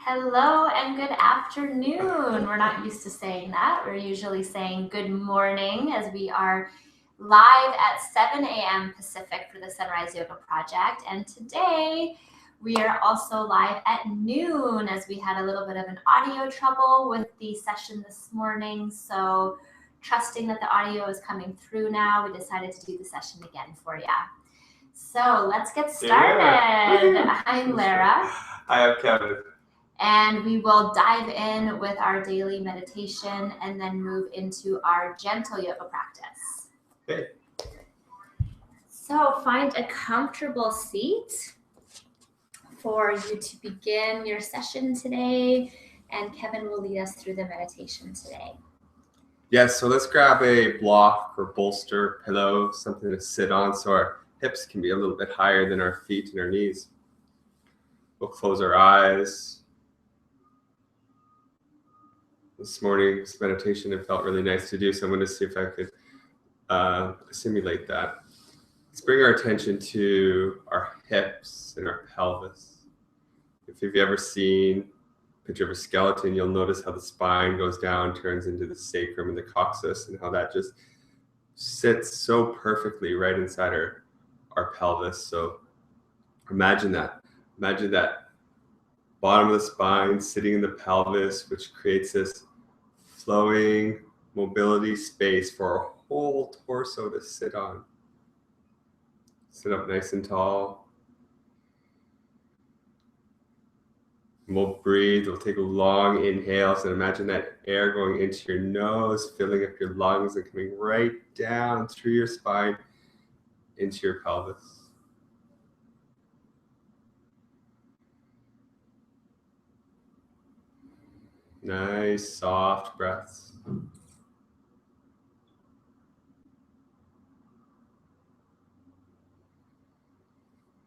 Hello and good afternoon. We're not used to saying that. We're usually saying good morning as we are live at 7 a.m. Pacific for the Sunrise Yoga Project. And today we are also live at noon as we had a little bit of an audio trouble with the session this morning. So trusting that the audio is coming through now, we decided to do the session again for you. So let's get started. Yeah. I'm Lara. I am Kevin. And we will dive in with our daily meditation and then move into our gentle yoga practice. Okay. So find a comfortable seat for you to begin your session today, and Kevin will lead us through the meditation today. Yes, so let's grab a block or bolster, pillow, something to sit on so our hips can be a little bit higher than our feet and our knees. We'll close our eyes. This morning's meditation, it felt really nice to do, so I'm going to see if I could simulate that. Let's bring our attention to our hips and our pelvis. If you've ever seen a picture of a skeleton, you'll notice how the spine goes down, turns into the sacrum and the coccyx, and how that just sits so perfectly right inside our pelvis. So imagine that. Imagine that bottom of the spine sitting in the pelvis, which creates this flowing mobility space for our whole torso to sit on. Sit up nice and tall. And we'll breathe. We'll take long inhales and imagine that air going into your nose, filling up your lungs and coming right down through your spine into your pelvis. Nice, soft breaths.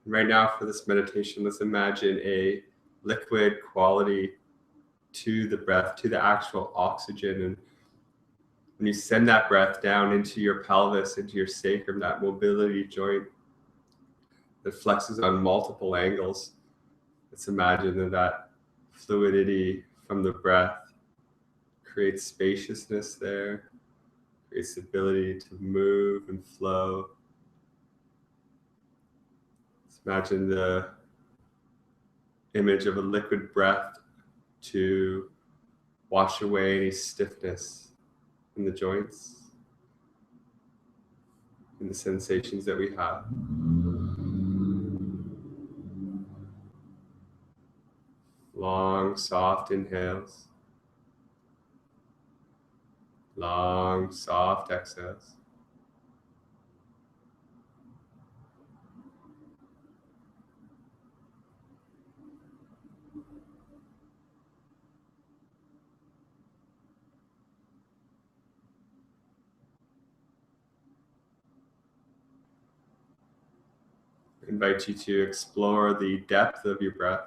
Right now for this meditation, let's imagine a liquid quality to the breath, to the actual oxygen. And when you send that breath down into your pelvis, into your sacrum, that mobility joint that flexes on multiple angles, let's imagine that fluidity from the breath creates spaciousness there, creates the ability to move and flow. Let's imagine the image of a liquid breath to wash away any stiffness in the joints and the sensations that we have. Long, soft inhales. Long, soft exhales. I invite you to explore the depth of your breath.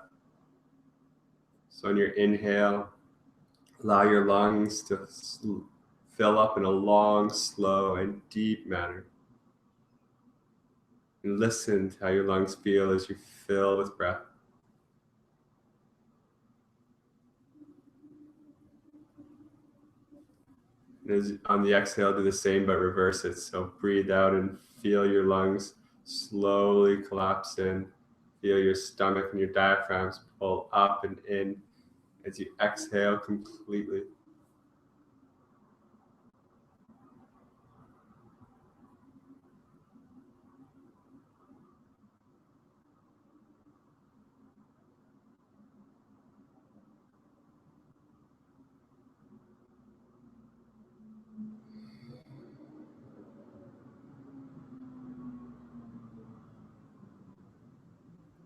So on your inhale, allow your lungs to fill up in a long, slow, and deep manner. And listen to how your lungs feel as you fill with breath. And as on the exhale, do the same, but reverse it. So breathe out and feel your lungs slowly collapse in. Feel your stomach and your diaphragms pull up and in as you exhale completely.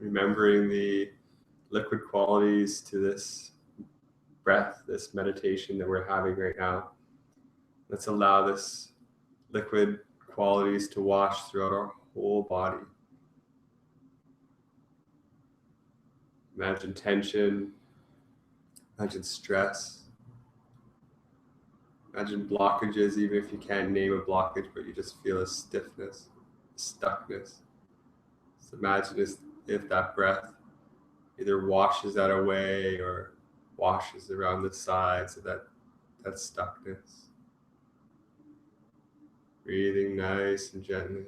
Remembering the liquid qualities to this breath, this meditation that we're having right now. Let's allow this liquid qualities to wash throughout our whole body. Imagine tension, imagine stress, imagine blockages, even if you can't name a blockage, but you just feel a stiffness, a stuckness. So imagine as if that breath either washes that away or washes around the sides of that stuckness. Breathing nice and gently.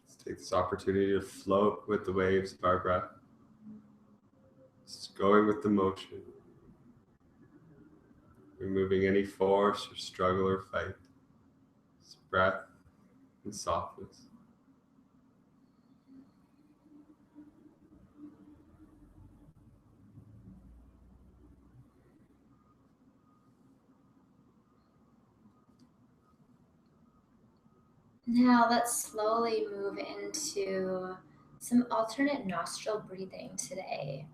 Let's take this opportunity to float with the waves of our breath. Just going with the motion. Removing any force or struggle or fight. Just breath and softness. Now let's slowly move into some alternate nostril breathing today.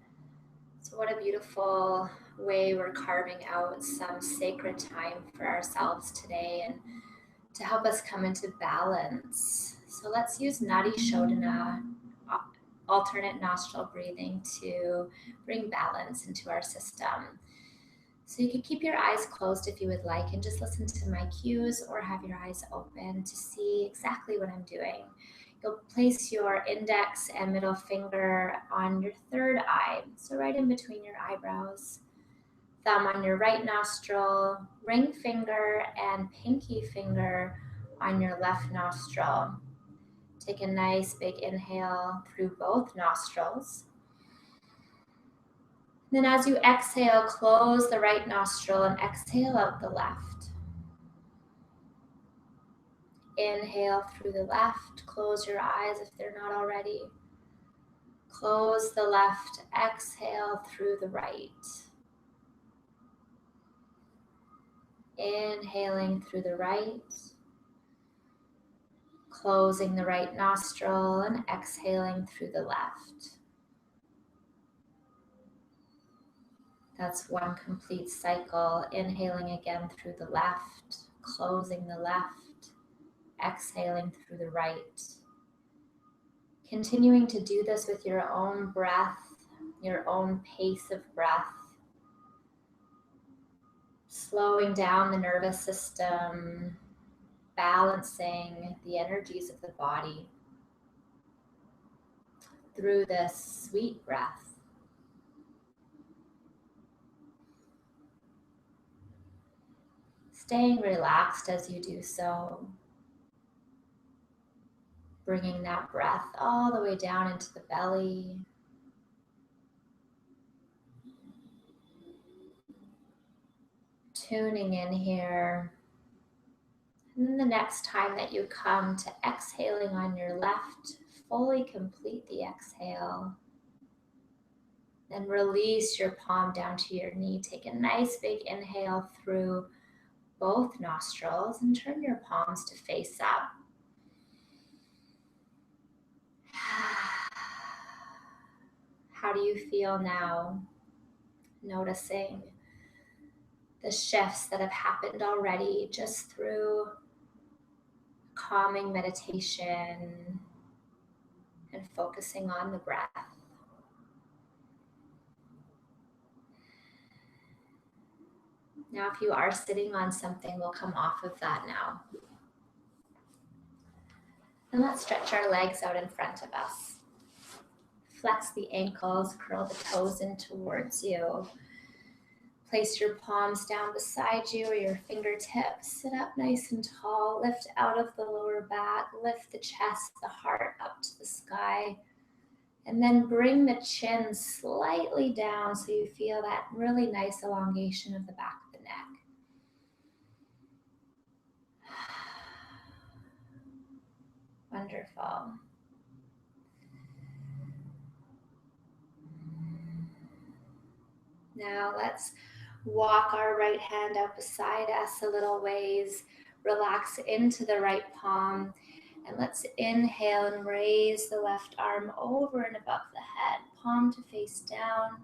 So what a beautiful way we're carving out some sacred time for ourselves today and to help us come into balance. So let's use Nadi Shodhana, alternate nostril breathing, to bring balance into our system. So you can keep your eyes closed if you would like and just listen to my cues, or have your eyes open to see exactly what I'm doing. You'll place your index and middle finger on your third eye, so right in between your eyebrows. Thumb on your right nostril, ring finger and pinky finger on your left nostril. Take a nice big inhale through both nostrils. Then as you exhale, close the right nostril and exhale out the left. Inhale through the left, close your eyes if they're not already. Close the left, exhale through the right. Inhaling through the right, closing the right nostril and exhaling through the left. That's one complete cycle. Inhaling again through the left, closing the left, exhaling through the right. Continuing to do this with your own breath, your own pace of breath. Slowing down the nervous system, balancing the energies of the body through this sweet breath. Staying relaxed as you do so. Bringing that breath all the way down into the belly. Tuning in here. And then the next time that you come to exhaling on your left, fully complete the exhale. Then release your palm down to your knee. Take a nice big inhale through both nostrils and turn your palms to face up. How do you feel now? Noticing the shifts that have happened already just through calming meditation and focusing on the breath. Now, if you are sitting on something, we'll come off of that now. And let's stretch our legs out in front of us. Flex the ankles, curl the toes in towards you. Place your palms down beside you or your fingertips. Sit up nice and tall. Lift out of the lower back. Lift the chest, the heart up to the sky. And then bring the chin slightly down so you feel that really nice elongation of the back of the neck. Wonderful. Now let's walk our right hand out beside us a little ways. Relax into the right palm. And let's inhale and raise the left arm over and above the head, palm to face down.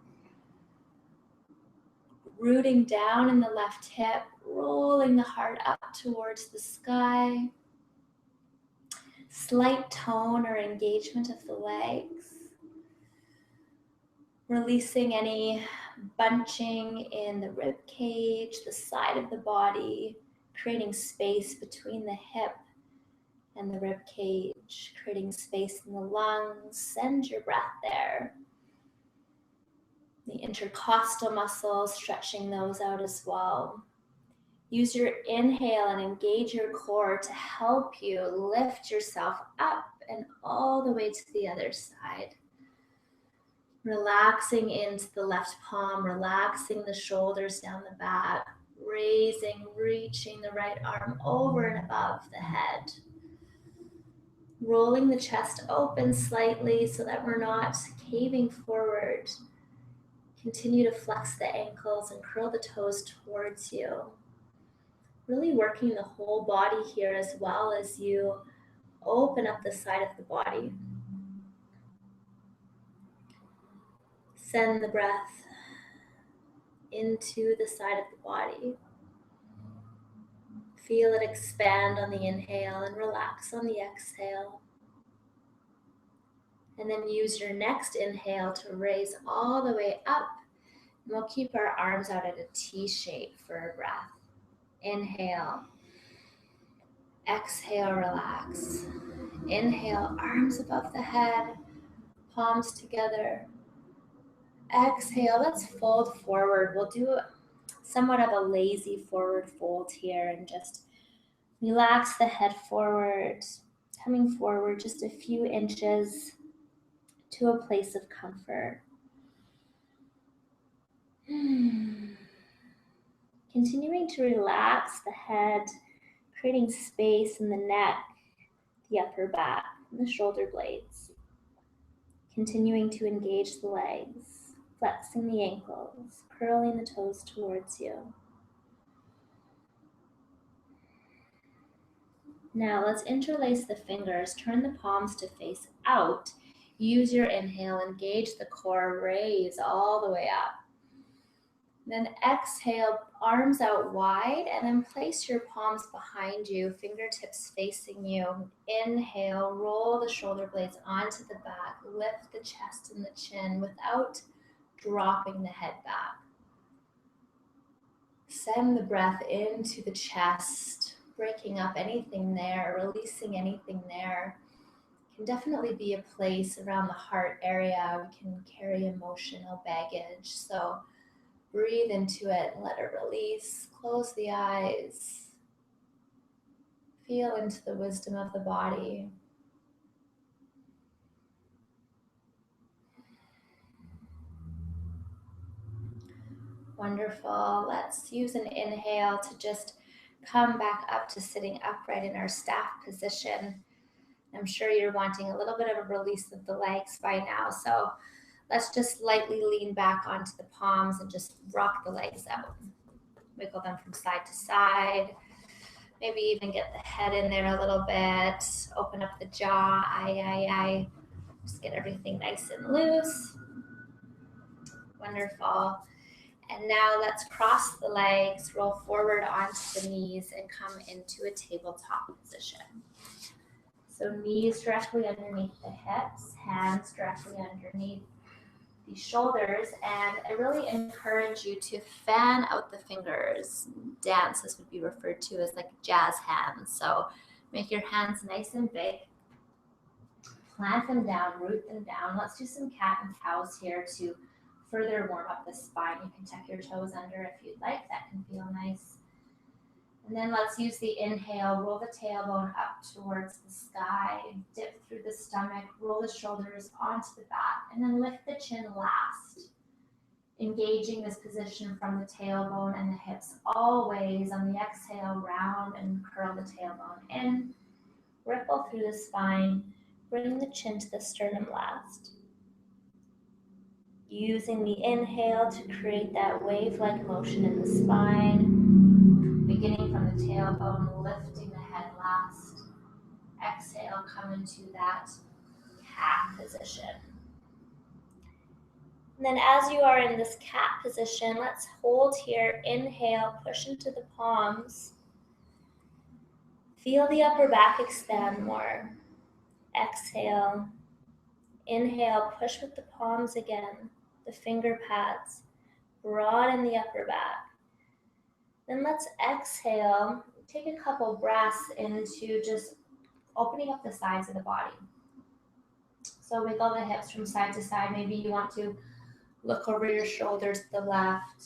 Rooting down in the left hip, rolling the heart up towards the sky. Slight tone or engagement of the legs. Releasing any bunching in the rib cage, the side of the body. creating space between the hip and the rib cage, creating space in the lungs. Send your breath there. The intercostal muscles, stretching those out as well. Use your inhale and engage your core to help you lift yourself up and all the way to the other side. Relaxing into the left palm, relaxing the shoulders down the back, raising, reaching the right arm over and above the head. Rolling the chest open slightly so that we're not caving forward. Continue to flex the ankles and curl the toes towards you. Really working the whole body here as well as you open up the side of the body. Send the breath into the side of the body. Feel it expand on the inhale and relax on the exhale. And then use your next inhale to raise all the way up. And we'll keep our arms out at a T shape for a breath. Inhale. Exhale, relax. Inhale, arms above the head, palms together. Exhale, let's fold forward. We'll do somewhat of a lazy forward fold here and just relax the head forward, coming forward just a few inches to a place of comfort. Continuing to relax the head, creating space in the neck, the upper back, and the shoulder blades. Continuing to engage the legs, flexing the ankles, curling the toes towards you. Now let's interlace the fingers, turn the palms to face out. Use your inhale, engage the core, raise all the way up. Then exhale, arms out wide, and then place your palms behind you, fingertips facing you. Inhale, roll the shoulder blades onto the back, lift the chest and the chin without dropping the head back. Send the breath into the chest, breaking up anything there, releasing anything there. It can definitely be a place around the heart area. We can carry emotional baggage. So breathe into it and let it release. Close the eyes. Feel into the wisdom of the body. Wonderful. Let's use an inhale to just come back up to sitting upright in our staff position. I'm sure you're wanting a little bit of a release of the legs by now. So let's just lightly lean back onto the palms and just rock the legs out. Wiggle them from side to side. Maybe even get the head in there a little bit. Open up the jaw. Just get everything nice and loose. Wonderful. And now let's cross the legs, roll forward onto the knees, and come into a tabletop position. So knees directly underneath the hips, hands directly underneath the shoulders, and I really encourage you to fan out the fingers. Dance, this would be referred to as like jazz hands. So make your hands nice and big. Plant them down, root them down. Let's do some cat and cows here to further warm up the spine. You can tuck your toes under if you'd like. That can feel nice. And then let's use the inhale, roll the tailbone up towards the sky, dip through the stomach, roll the shoulders onto the back, and then lift the chin last. Engaging this position from the tailbone and the hips always. On the exhale, round and curl the tailbone in. Ripple through the spine, bring the chin to the sternum last. Using the inhale to create that wave-like motion in the spine. Beginning from the tailbone, lifting the head last. Exhale, come into that cat position. And then as you are in this cat position, let's hold here. Inhale, push into the palms. Feel the upper back expand more. Exhale. Inhale, push with the palms again, the finger pads. Broaden the upper back. Then let's exhale, take a couple breaths into just opening up the sides of the body. So wiggle the hips from side to side. Maybe you want to look over your shoulders to the left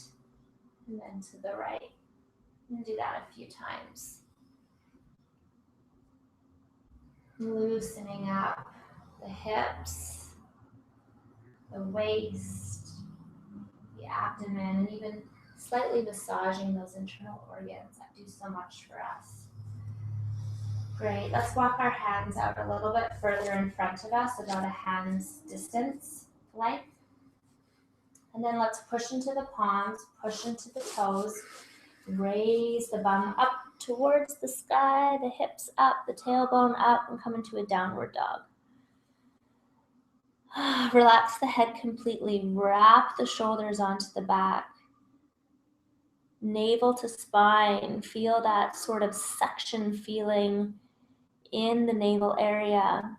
and then to the right. And do that a few times. Loosening up the hips, the waist, the abdomen, and even slightly massaging those internal organs that do so much for us. Great. Let's walk our hands out a little bit further in front of us, about a hand's distance length. And then let's push into the palms, push into the toes, raise the bum up towards the sky, the hips up, the tailbone up, and come into a downward dog. Relax the head completely, wrap the shoulders onto the back. Navel to spine, feel that sort of suction feeling in the navel area.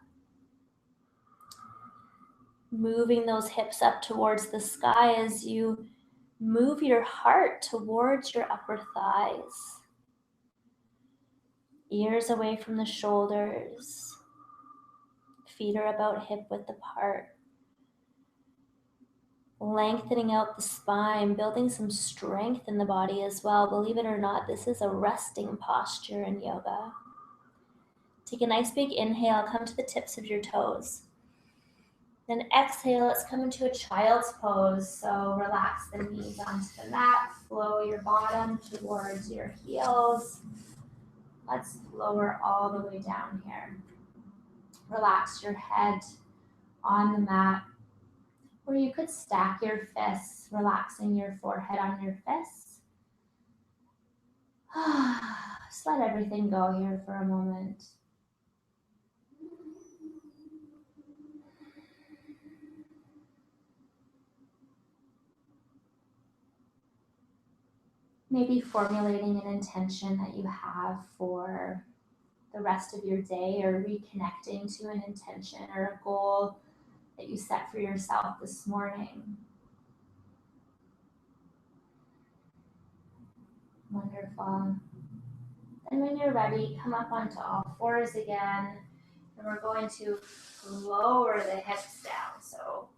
Moving those hips up towards the sky as you move your heart towards your upper thighs. Ears away from the shoulders. Feet are about hip width apart. Lengthening out the spine, building some strength in the body as well. Believe it or not, this is a resting posture in yoga. Take a nice big inhale, come to the tips of your toes. Then exhale, let's come into a child's pose. So relax the knees onto the mat, flow your bottom towards your heels. Let's lower all the way down here. Relax your head on the mat, or you could stack your fists, relaxing your forehead on your fists. Just let everything go here for a moment. Maybe formulating an intention that you have for the rest of your day, or reconnecting to an intention or a goal that you set for yourself this morning. Wonderful. And when you're ready, come up onto all fours again, and we're going to lower the hips down. So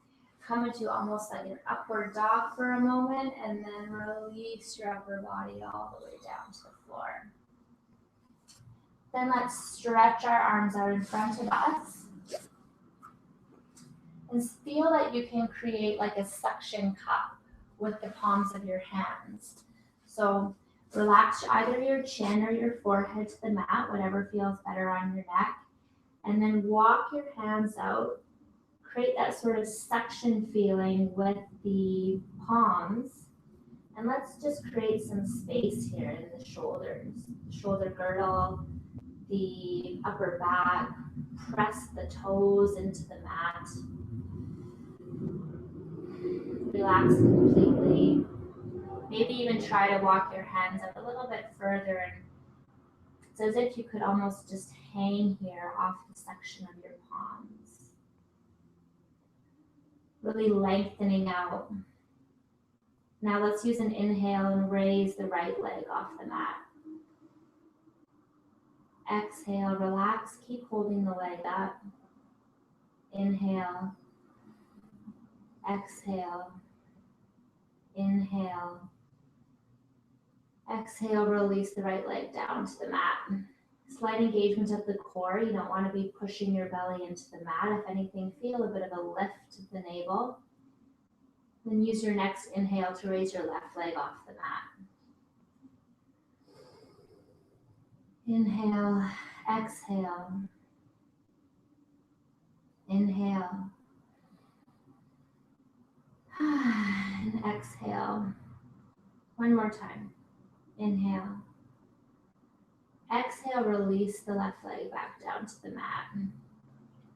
come into almost like an upward dog for a moment, and then release your upper body all the way down to the floor. Then let's stretch our arms out in front of us. And feel that you can create like a suction cup with the palms of your hands. So relax either your chin or your forehead to the mat, whatever feels better on your neck. And then walk your hands out. Create that sort of suction feeling with the palms. And let's just create some space here in the shoulders, shoulder girdle, the upper back. Press the toes into the mat. Relax completely. Maybe even try to walk your hands up a little bit further, and it's as if you could almost just hang here off the section of your palms. Really lengthening out. Now let's use an inhale and raise the right leg off the mat. Exhale, relax, keep holding the leg up. Inhale. Exhale. Inhale. Exhale, release the right leg down to the mat. Slight engagement of the core. You don't want to be pushing your belly into the mat. If anything, feel a bit of a lift of the navel. Then use your next inhale to raise your left leg off the mat. Inhale, exhale. Inhale. And exhale. One more time. Inhale. Exhale, release the left leg back down to the mat.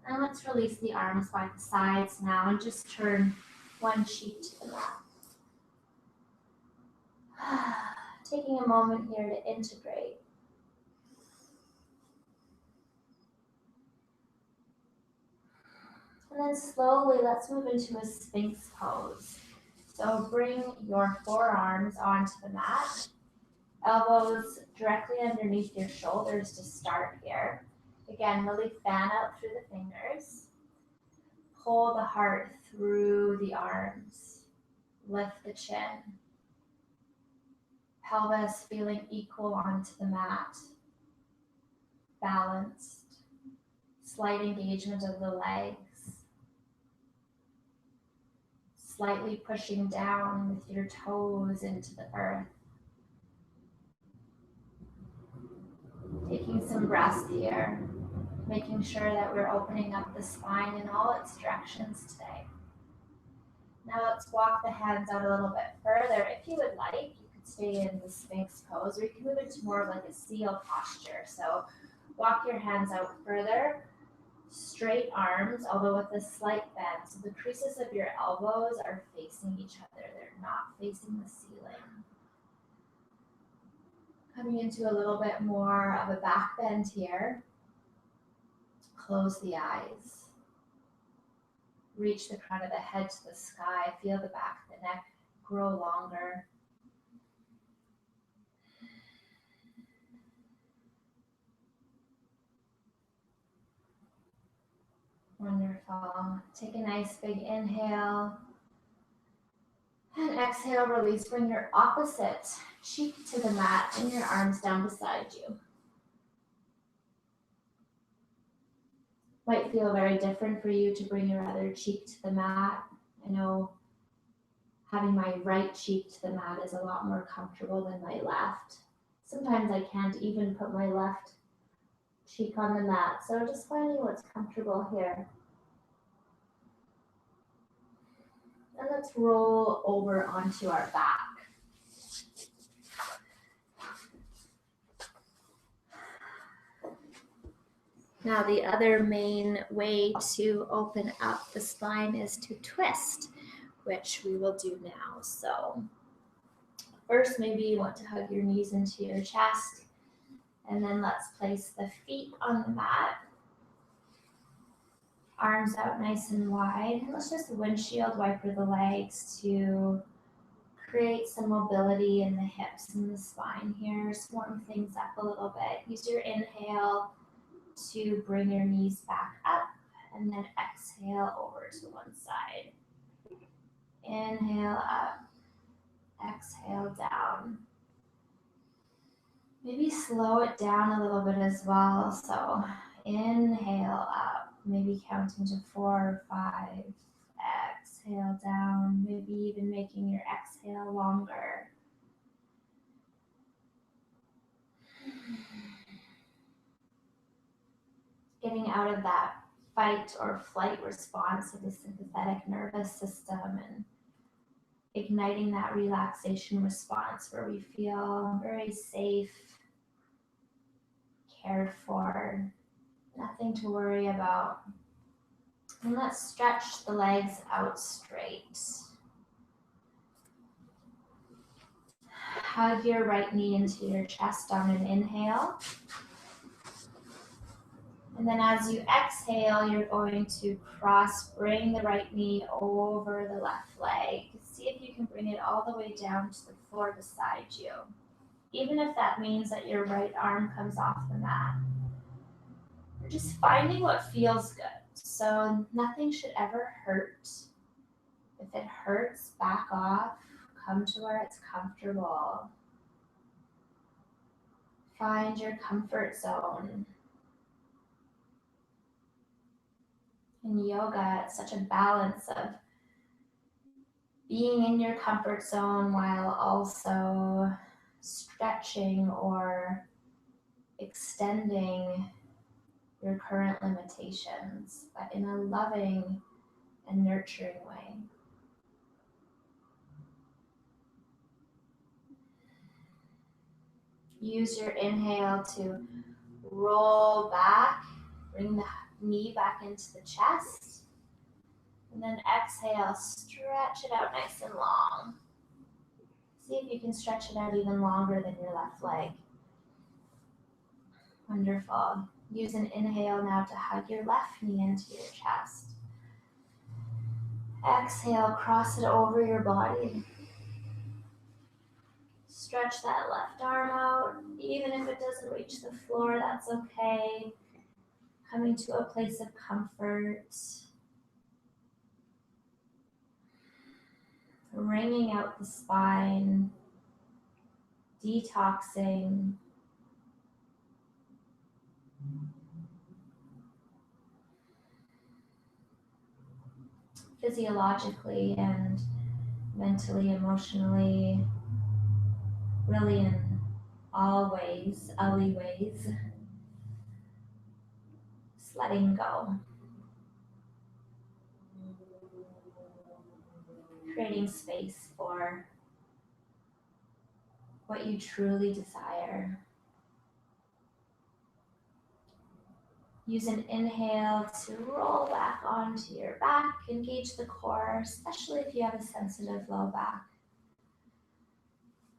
And let's release the arms by the sides now and just turn one cheek to the mat. Taking a moment here to integrate. And then slowly, let's move into a Sphinx pose. So bring your forearms onto the mat, elbows directly underneath your shoulders to start here. Again, really fan out through the fingers. Pull the heart through the arms. Lift the chin. Pelvis feeling equal onto the mat. Balanced. Slight engagement of the legs. Slightly pushing down with your toes into the earth. Taking some breaths here, making sure that we're opening up the spine in all its directions today. Now let's walk the hands out a little bit further. If you would like, you could stay in the Sphinx pose, or you can move into more of like a seal posture. So walk your hands out further, straight arms, although with a slight bend. So the creases of your elbows are facing each other. They're not facing the ceiling. Coming into a little bit more of a back bend here. Close the eyes. Reach the crown of the head to the sky. Feel the back of the neck grow longer. Wonderful. Take a nice big inhale. And exhale, release. Bring your opposite cheek to the mat and your arms down beside you. Might feel very different for you to bring your other cheek to the mat. I know having my right cheek to the mat is a lot more comfortable than my left. Sometimes I can't even put my left cheek on the mat, so just finding what's comfortable here. And let's roll over onto our back. Now the other main way to open up the spine is to twist, which we will do now. So first, maybe you want to hug your knees into your chest, and then let's place the feet on the mat. Arms out nice and wide. And let's just windshield wiper the legs to create some mobility in the hips and the spine here. Warm things up a little bit. Use your inhale to bring your knees back up, and then exhale over to one side. Inhale up, exhale down. Maybe slow it down a little bit as well. So inhale up, maybe counting to 4 or 5. Exhale down, maybe even making your exhale longer. Getting out of that fight or flight response of the sympathetic nervous system and igniting that relaxation response where we feel very safe, cared for, nothing to worry about. And let's stretch the legs out straight. Hug your right knee into your chest on an inhale. And then as you exhale, you're going to bring the right knee over the left leg. See if you can bring it all the way down to the floor beside you. Even if that means that your right arm comes off the mat. You're just finding what feels good. So nothing should ever hurt. If it hurts, back off. Come to where it's comfortable. Find your comfort zone. In yoga, it's such a balance of being in your comfort zone while also stretching or extending your current limitations, but in a loving and nurturing way. Use your inhale to roll back, bring the knee back into the chest, and then exhale, stretch it out nice and long. See if you can stretch it out even longer than your left leg. Wonderful. Use an inhale now to hug your left knee into your chest. Exhale, cross it over your body. stretch that left arm out. Even if it doesn't reach the floor, that's okay. Coming to a place of comfort. Wringing out the spine. Detoxing. Physiologically and mentally, emotionally, really in all ways, alleyways. Just letting go. Creating space for what you truly desire. Use an inhale to roll back onto your back, engage the core, especially if you have a sensitive low back.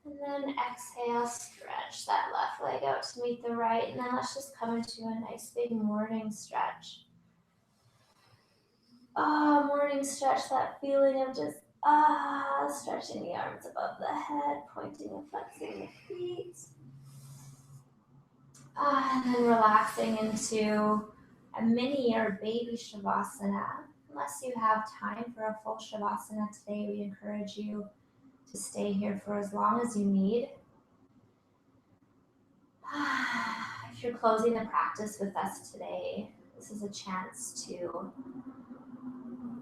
And then exhale, stretch that left leg out to meet the right, and then let's just come into a nice big morning stretch. Morning stretch, that feeling of just stretching the arms above the head, pointing and flexing the feet. And then relaxing into a mini or baby Shavasana. Unless you have time for a full Shavasana today, we encourage you to stay here for as long as you need. If you're closing the practice with us today, this is a chance to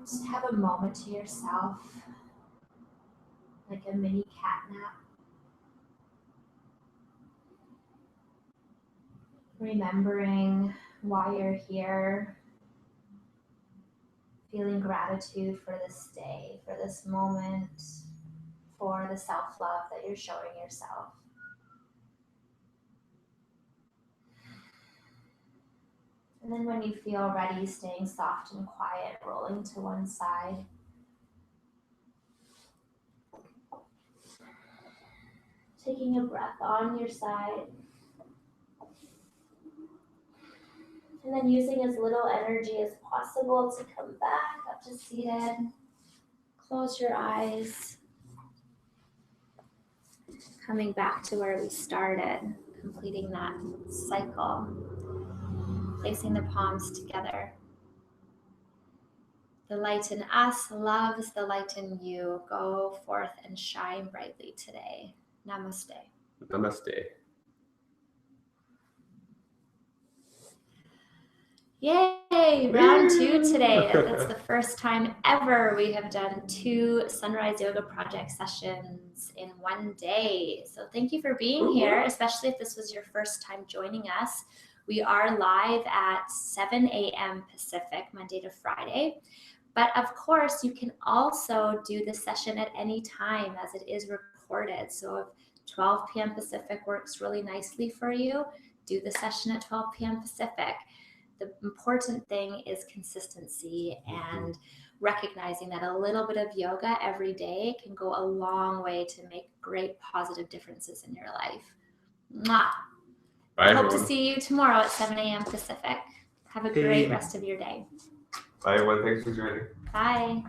just have a moment to yourself, like a mini cat nap. Remembering why you're here, feeling gratitude for this day, for this moment, for the self-love that you're showing yourself. And then when you feel ready, staying soft and quiet, rolling to one side. Taking a breath on your side. And then using as little energy as possible to come back up to seated. Close your eyes. Coming back to where we started, completing that cycle. Placing the palms together. The light in us loves the light in you. Go forth and shine brightly today. Namaste. Namaste. Yay! Round 2 today. That's the first time ever we have done 2 Sunrise Yoga Project sessions in one day. So thank you for being here, especially if this was your first time joining us. We are live at 7 a.m. Pacific, Monday to Friday. But of course, you can also do this session at any time as it is recorded. So if 12 p.m. Pacific works really nicely for you, do the session at 12 p.m. Pacific. The important thing is consistency and recognizing that a little bit of yoga every day can go a long way to make great positive differences in your life. Mwah! Bye, Hope everyone. to see you tomorrow at 7 a.m. Pacific. Have a great rest of your day. Bye, everyone. Thanks for joining. Bye.